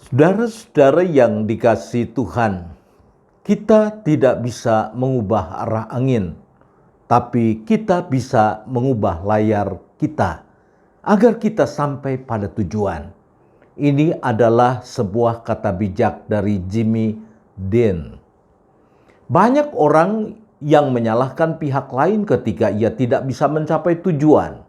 Saudara-saudara yang dikasihi Tuhan, kita tidak bisa mengubah arah angin, tapi kita bisa mengubah layar kita agar kita sampai pada tujuan. Ini adalah sebuah kata bijak dari Jimmy Dean. Banyak orang yang menyalahkan pihak lain ketika ia tidak bisa mencapai tujuan.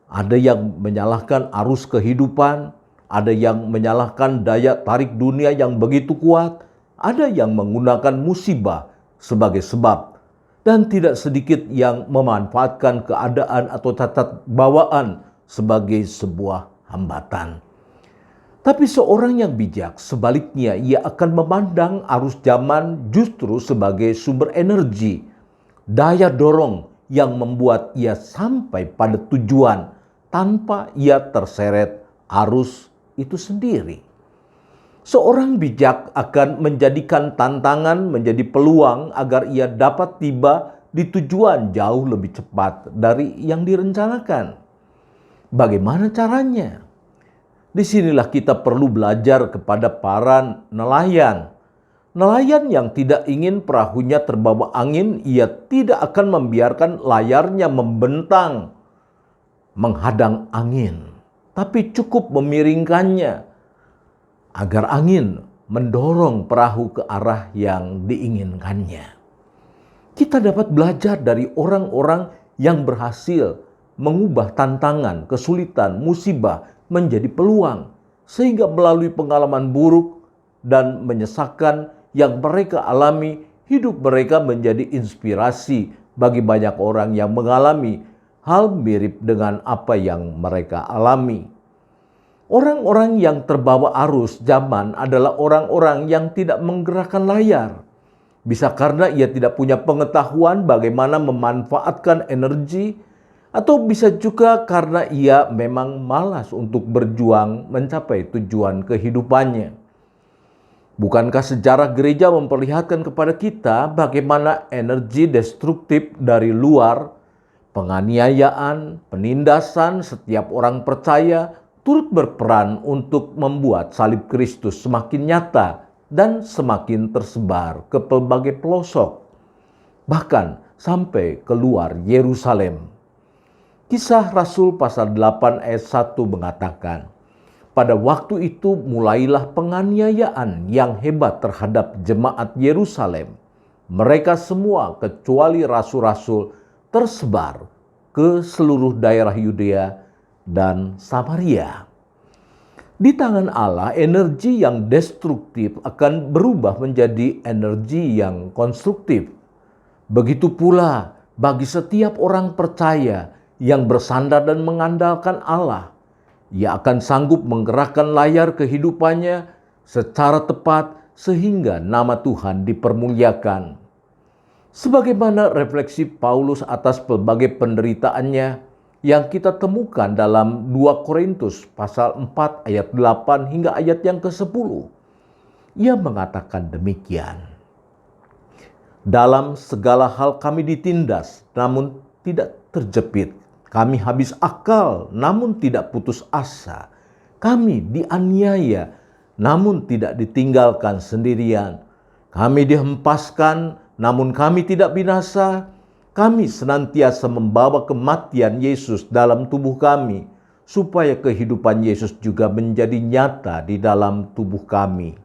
Ada yang menyalahkan arus kehidupan, ada yang menyalahkan daya tarik dunia yang begitu kuat, ada yang menggunakan musibah sebagai sebab, dan tidak sedikit yang memanfaatkan keadaan atau cacat bawaan sebagai sebuah hambatan. Tapi seorang yang bijak, sebaliknya ia akan memandang arus zaman justru sebagai sumber energi, daya dorong yang membuat ia sampai pada tujuan tanpa ia terseret arus itu sendiri. Seorang bijak akan menjadikan tantangan menjadi peluang agar ia dapat tiba di tujuan jauh lebih cepat dari yang direncanakan. Bagaimana caranya? Disinilah kita perlu belajar kepada para nelayan. Nelayan yang tidak ingin perahunya terbawa angin, ia tidak akan membiarkan layarnya membentang, menghadang angin, tapi cukup memiringkannya agar angin mendorong perahu ke arah yang diinginkannya. Kita dapat belajar dari orang-orang yang berhasil mengubah tantangan, kesulitan, musibah menjadi peluang, sehingga melalui pengalaman buruk dan menyesakan yang mereka alami, hidup mereka menjadi inspirasi bagi banyak orang yang mengalami hal mirip dengan apa yang mereka alami. Orang-orang yang terbawa arus zaman adalah orang-orang yang tidak menggerakkan layar. Bisa karena ia tidak punya pengetahuan bagaimana memanfaatkan energi, atau bisa juga karena ia memang malas untuk berjuang mencapai tujuan kehidupannya. Bukankah sejarah gereja memperlihatkan kepada kita bagaimana energi destruktif dari luar, penganiayaan, penindasan setiap orang percaya turut berperan untuk membuat salib Kristus semakin nyata dan semakin tersebar ke pelbagai pelosok, bahkan sampai keluar Yerusalem. Kisah Rasul pasal 8 ayat 1 mengatakan, pada waktu itu mulailah penganiayaan yang hebat terhadap jemaat Yerusalem. Mereka semua kecuali rasul-rasul tersebar ke seluruh daerah Yudea dan Samaria. Di tangan Allah, energi yang destruktif akan berubah menjadi energi yang konstruktif. Begitu pula bagi setiap orang percaya yang bersandar dan mengandalkan Allah. Ia akan sanggup menggerakkan layar kehidupannya secara tepat sehingga nama Tuhan dipermuliakan. Sebagaimana refleksi Paulus atas pelbagai penderitaannya yang kita temukan dalam 2 Korintus pasal 4 ayat 8 hingga ayat yang ke-10. Ia mengatakan demikian. Dalam segala hal kami ditindas, namun tidak terjepit. Kami habis akal, namun tidak putus asa. Kami dianiaya, namun tidak ditinggalkan sendirian. Kami dihempaskan, namun kami tidak binasa. Kami senantiasa membawa kematian Yesus dalam tubuh kami, supaya kehidupan Yesus juga menjadi nyata di dalam tubuh kami.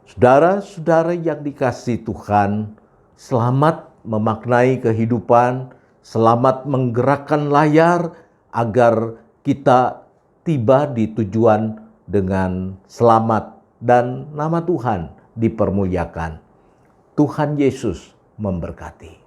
Saudara-saudara yang dikasihi Tuhan, selamat memaknai kehidupan, selamat menggerakkan layar agar kita tiba di tujuan dengan selamat dan nama Tuhan dipermuliakan. Tuhan Yesus memberkati.